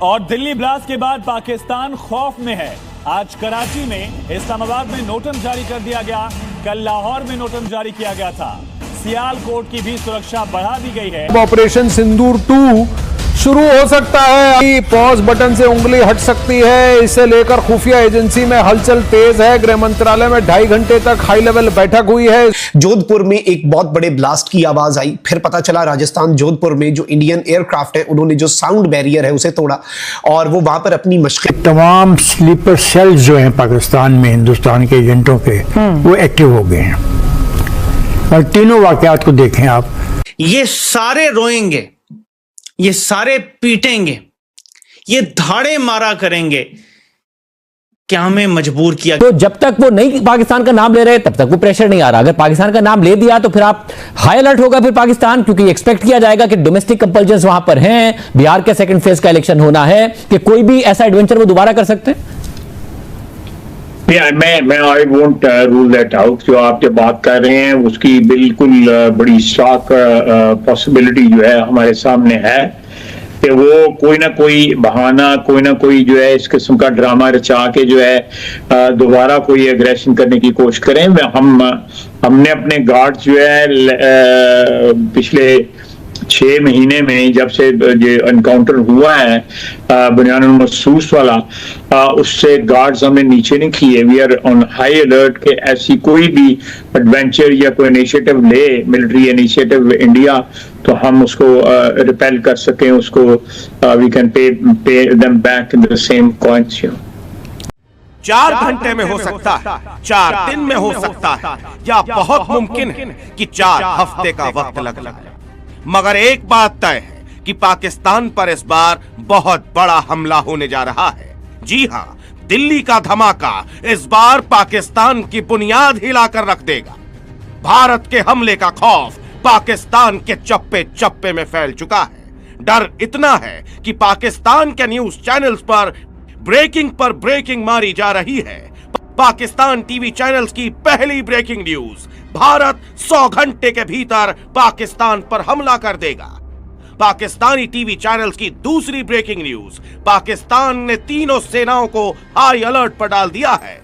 اور دلی بلاسٹ کے بعد پاکستان خوف میں ہے. آج کراچی میں، اسلام آباد میں نوٹن جاری کر دیا گیا. کل لاہور میں نوٹن جاری کیا گیا تھا. سیال کوٹ کی بھی سرکشا بڑھا دی گئی ہے. آپریشن سندور 2 شروع ہو سکتا ہے. پاز بٹن سے انگلی ہٹ سکتی ہے. اسے لے کر خفیہ ایجنسی میں ہلچل تیز ہے. گرہ منترالیہ میں 2.5 گھنٹے تک ہائی لیول بیٹھک ہوئی ہے. جودھ پور میں ایک بہت بڑے بلاسٹ کی آواز آئی. پھر پتا چلا راجستھان جودھ پور میں جو انڈین ایئر کرافٹ ہے انہوں نے جو ساؤنڈ بیریئر ہے اسے توڑا اور وہ وہاں پر اپنی مشقیں. تمام سلیپر سیلز جو ہیں پاکستان میں ہندوستان کے ایجنٹوں کے وہ ایکٹیو ہو گئے ہیں. اور تینوں واقعات کو دیکھیں آپ. یہ سارے روئیں گے, یہ سارے پیٹیں گے, یہ دھاڑے مارا کریں گے کہ ہمیں مجبور کیا. تو جب تک وہ نہیں پاکستان کا نام لے رہے تب تک وہ پریشر نہیں آ رہا. اگر پاکستان کا نام لے دیا تو پھر آپ ہائی الرٹ ہوگا پھر پاکستان, کیونکہ ایکسپیکٹ کیا جائے گا کہ ڈومیسٹک کمپلجنز وہاں پر ہیں. بہار کے سیکنڈ فیز کا الیکشن ہونا ہے کہ کوئی بھی ایسا ایڈونچر وہ دوبارہ کر سکتے ہیں. میں I won't rule that out. جو آپ جو بات کر رہے ہیں اس کی بالکل بڑی اسٹارک پاسبلٹی جو ہے ہمارے سامنے ہے کہ وہ کوئی نہ کوئی بہانہ, کوئی نہ کوئی جو ہے اس قسم کا ڈرامہ رچا کے جو ہے دوبارہ کوئی اگریشن کرنے کی کوشش کریں. ہم نے اپنے گارڈ جو ہے پچھلے 6 مہینے میں جب سے یہ انکاؤنٹر ہوا ہے بنیان المحسوس والا, اس سے گارڈز ہم نے نیچے نہیں کیے. We are on high alert کہ ایسی کوئی بھی ایڈونچر یا کوئی انیشیٹو لے, ملٹری انیشیٹو انڈیا, تو ہم اس کو ریپیل کر سکیں, اس کو we can pay them back in the same coins. 4 گھنٹے میں ہو سکتا ہے, 4 دن میں ہو سکتا ہے, یا بہت ممکن ہے کہ 4 ہفتے کا وقت لگ جائے. مگر ایک بات طے ہے کہ پاکستان پر اس بار بہت بڑا حملہ ہونے جا رہا ہے. جی ہاں, دلی کا دھماکہ اس بار پاکستان کی بنیاد ہلا کر رکھ دے گا. بھارت کے حملے کا خوف پاکستان کے چپے چپے میں پھیل چکا ہے. ڈر اتنا ہے کہ پاکستان کے نیوز چینلز پر بریکنگ ماری جا رہی ہے. پاکستان ٹی وی چینلز کی پہلی بریکنگ نیوز, بھارت 100 گھنٹے کے بھیتر پاکستان پر حملہ کر دے گا. پاکستانی ٹی وی چینلز کی دوسری بریکنگ نیوز, پاکستان نے تینوں سیناؤں کو ہائی الرٹ پر ڈال دیا ہے.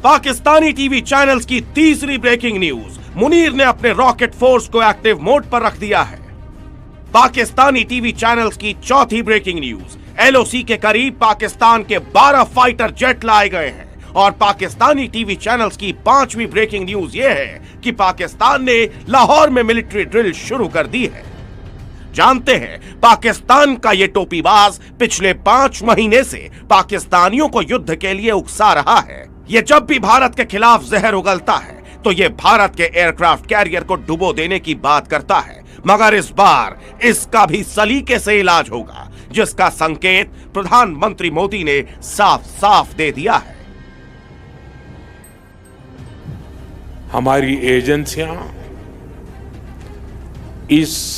پاکستانی ٹی وی چینلز کی تیسری بریکنگ نیوز, منیر نے اپنے راکٹ فورس کو ایکٹیو موڈ پر رکھ دیا ہے. پاکستانی ٹی وی چینلز کی چوتھی بریکنگ نیوز, ایل او سی کے قریب پاکستان کے 12 فائٹر جیٹ لائے گئے ہیں. اور پاکستانی ٹی وی چینلز کی 5ویں بریکنگ نیوز یہ ہے کہ پاکستان نے لاہور میں ملٹری ڈرل شروع کر دی ہے. جانتے ہیں پاکستان کا یہ ٹوپی باز پچھلے 5 مہینے سے پاکستانیوں کو یدھ کے لیے اکسا رہا ہے. یہ جب بھی بھارت کے خلاف زہر اگلتا ہے تو یہ بھارت کے ایئر کرافٹ کیریئر کو ڈبو دینے کی بات کرتا ہے. مگر اس بار اس کا بھی سلیقے سے علاج ہوگا, جس کا سنکیت پردھان منتری مودی نے صاف صاف دے دیا ہے. ہماری ایجنسیاں اس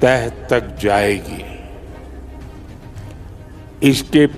تہ تک جائے گی. اس کے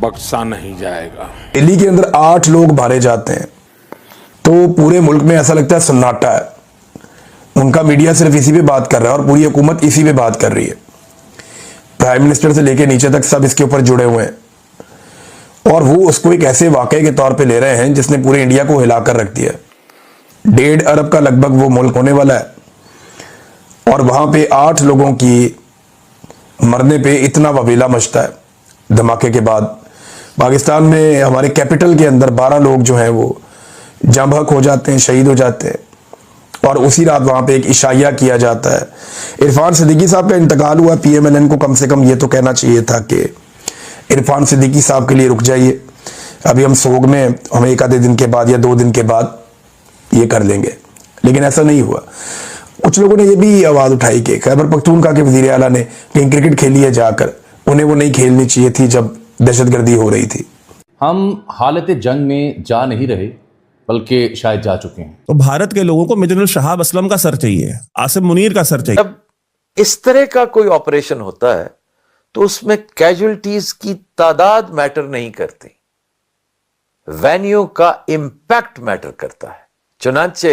بخشا نہیں جائے گا. دلی کے اندر 8 لوگ مارے جاتے ہیں تو پورے ملک میں ایسا لگتا ہے سناٹا ہے. ان کا میڈیا صرف اسی پہ بات کر رہا ہے اور پوری حکومت اسی پہ بات کر رہی ہے. پرائم منسٹر سے لے کے نیچے تک سب اس کے اوپر جڑے ہوئے ہیں اور وہ اس کو ایک ایسے واقعے کے طور پہ لے رہے ہیں جس نے پورے انڈیا کو ہلا کر رکھ دیا. 1.5 ارب کا لگ بھگ وہ ملک ہونے والا ہے اور وہاں پہ 8 لوگوں کی مرنے پہ اتنا وبیلا مچتا ہے. دھماکے کے بعد پاکستان میں ہمارے کیپٹل کے اندر 12 لوگ جو ہیں وہ جاں بحق ہو جاتے ہیں, شہید ہو جاتے ہیں اور اسی رات وہاں پہ ایک عشائیہ کیا جاتا ہے. عرفان صدیقی صاحب کا انتقال ہوا. پی ایم ایل این کو کم سے کم یہ تو کہنا چاہیے تھا کہ عرفان صدیقی صاحب کے لیے رک جائیے, ابھی ہم سوگ میں, ہم 1 آدھے دن کے بعد یا 2 دن کے بعد یہ کر لیں گے. لیکن ایسا نہیں ہوا. کچھ لوگوں نے یہ بھی آواز اٹھائی کہ خیبر پختونخوا کے وزیر اعلیٰ نے کہیں کرکٹ کھیلی ہے جا کر, انہیں وہ نہیں کھیلنی چاہیے تھی جب دہشت گردی ہو رہی تھی. ہم حالت جنگ میں جا نہیں رہے بلکہ شاید جا چکے ہیں. تو بھارت کے لوگوں کو میجر شہاب اسلم کا سر چاہیے, عاصم منیر کا سر چاہیے. جب اس طرح کا کوئی آپریشن ہوتا ہے تو اس میں کیجولٹیز کی تعداد میٹر نہیں کرتی, وینیو کا امپیکٹ میٹر کرتا ہے. چنانچہ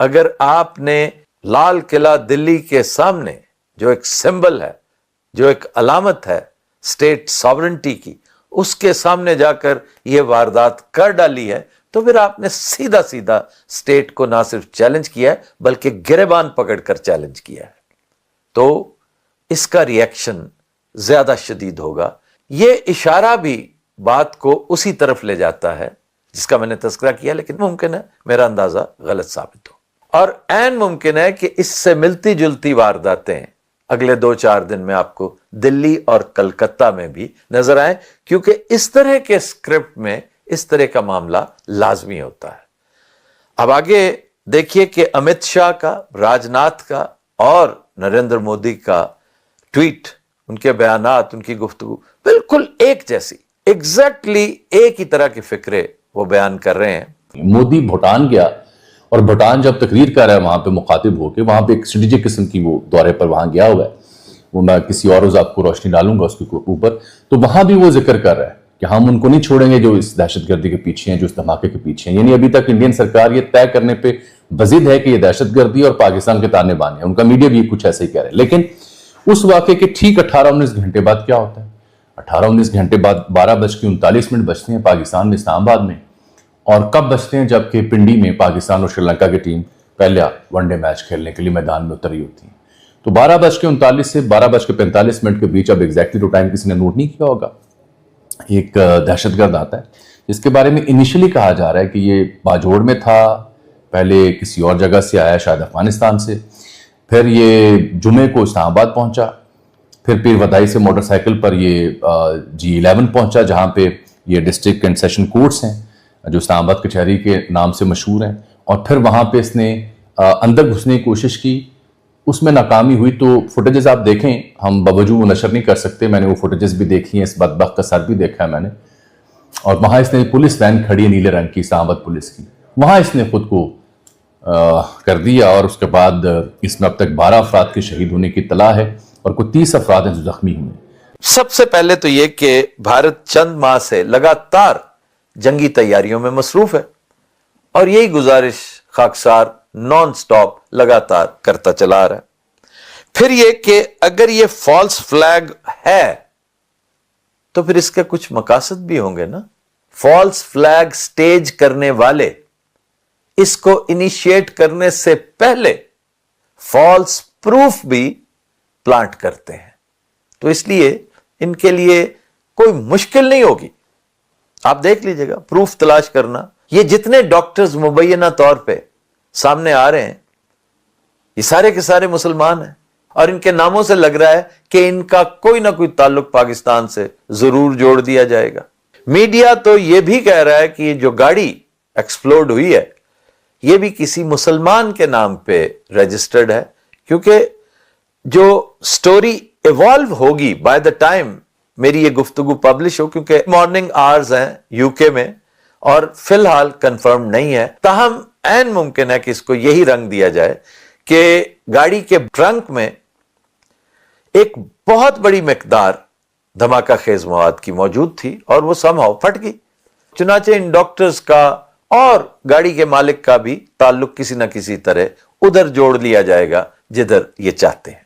اگر آپ نے لال قلعہ دلی کے سامنے جو ایک سمبل ہے, جو ایک علامت ہے اسٹیٹ ساورنٹی کی, اس کے سامنے جا کر یہ واردات کر ڈالی ہے, تو پھر آپ نے سیدھا سیدھا اسٹیٹ کو نہ صرف چیلنج کیا ہے بلکہ گریبان پکڑ کر چیلنج کیا ہے. تو اس کا ریئیکشن زیادہ شدید ہوگا. یہ اشارہ بھی بات کو اسی طرف لے جاتا ہے جس کا میں نے تذکرہ کیا, لیکن ممکن ہے میرا اندازہ غلط ثابت ہو, اور عین ممکن ہے کہ اس سے ملتی جلتی وارداتیں اگلے 2-4 دن میں آپ کو دلی اور کلکتہ میں بھی نظر آئیں, کیونکہ اس طرح کے اسکرپٹ میں اس طرح کا معاملہ لازمی ہوتا ہے. اب آگے دیکھیے کہ امت شاہ کا, راج ناتھ کا اور نریندر مودی کا ٹویٹ, ان کے بیانات, ان کی گفتگو بالکل ایک جیسی, ایگزیکٹلی ایک ہی طرح کی فکرے وہ بیان کر رہے ہیں. مودی بھوٹان گیا اور بھوٹان جب تقریر کر رہا ہے وہاں پہ مخاطب ہو کے, وہاں پہ ایک اسٹریٹجک قسم کی وہ دورے پر وہاں گیا ہوا ہے, وہ میں کسی اور روز آپ کو روشنی ڈالوں گا اس کے اوپر, تو وہاں بھی وہ ذکر کر رہا ہے کہ ہم ان کو نہیں چھوڑیں گے جو اس دہشت گردی کے پیچھے ہیں, جو اس دھماکے کے پیچھے ہیں. یعنی ابھی تک انڈین سرکار یہ طے کرنے پہ بضد ہے کہ یہ دہشت گردی اور پاکستان کے تانے بانے ہیں. ان کا میڈیا بھی کچھ ایسا ہی کہہ رہے ہیں. لیکن اس واقعے کے ٹھیک 18-19 گھنٹے بعد کیا ہوتا ہے؟ 18-19 گھنٹے بعد 12:39 بجتے ہیں پاکستان میں, اسلام آباد میں. اور کب بچتے ہیں؟ جبکہ پنڈی میں پاکستان اور سری لنکا کی ٹیم پہلا ون ڈے میچ کھیلنے کے لیے میدان میں اتری ہوتی ہے. تو 12:39 سے 12:45 کے بیچ, اب ایگزیکٹلی تو ٹائم کسی نے نوٹ نہیں کیا ہوگا, ایک دہشت گرد آتا ہے جس کے بارے میں انیشلی کہا جا رہا ہے کہ یہ باجوڑ میں تھا, پہلے کسی اور جگہ سے آیا, شاید افغانستان سے, پھر یہ جمعے کو اسلام آباد پہنچا, پھر پیر ودائی سے موٹر سائیکل پر یہ G11 پہنچا جہاں پہ یہ ڈسٹرکٹ اینڈ سیشن کورٹس ہیں جو اسلام آباد کچہری کے نام سے مشہور ہیں, اور پھر وہاں پہ اس نے اندر گھسنے کی کوشش کی, اس میں ناکامی ہوئی. تو فوٹیجز آپ دیکھیں, ہم باوجود نشر نہیں کر سکتے, میں نے وہ فوٹیجز بھی دیکھی ہیں, اس بدبخت کا سر بھی دیکھا ہے میں نے. اور وہاں اس نے پولیس وین کھڑی ہے نیلے رنگ کی, اسلام آباد پولیس کی, وہاں اس نے خود کو کر دیا, اور اس کے بعد اس میں اب تک 12 افراد کے شہید ہونے کی اطلاع ہے اور کوئی 30 افراد ہیں جو زخمی ہوئے. سب سے پہلے تو یہ کہ بھارت چند ماہ سے لگاتار جنگی تیاریوں میں مصروف ہے, اور یہی گزارش خاکسار نان سٹاپ لگاتار کرتا چلا رہا ہے. پھر یہ کہ اگر یہ فالس فلیگ ہے تو پھر اس کے کچھ مقاصد بھی ہوں گے نا. فالس فلیگ سٹیج کرنے والے اس کو انیشیٹ کرنے سے پہلے فالس پروف بھی پلانٹ کرتے ہیں, تو اس لیے ان کے لیے کوئی مشکل نہیں ہوگی. آپ دیکھ لیجئے گا پروف تلاش کرنا. یہ جتنے ڈاکٹرز مبینہ طور پہ سامنے آ رہے ہیں یہ سارے کے سارے مسلمان ہیں, اور ان کے ناموں سے لگ رہا ہے کہ ان کا کوئی نہ کوئی تعلق پاکستان سے ضرور جوڑ دیا جائے گا. میڈیا تو یہ بھی کہہ رہا ہے کہ یہ جو گاڑی ایکسپلوڈ ہوئی ہے یہ بھی کسی مسلمان کے نام پہ رجسٹرڈ ہے, کیونکہ جو سٹوری ایوالو ہوگی بائی دا ٹائم میری یہ گفتگو پبلش ہو, کیونکہ مارننگ آورز ہیں یو کے میں اور فی الحال کنفرم نہیں ہے, تاہم عین ممکن ہے کہ اس کو یہی رنگ دیا جائے کہ گاڑی کے ٹرنک میں ایک بہت بڑی مقدار دھماکہ خیز مواد کی موجود تھی اور وہ سم ہاؤ پھٹ گئی. چنانچہ ان ڈاکٹرز کا اور گاڑی کے مالک کا بھی تعلق کسی نہ کسی طرح ادھر جوڑ لیا جائے گا جدھر یہ چاہتے ہیں.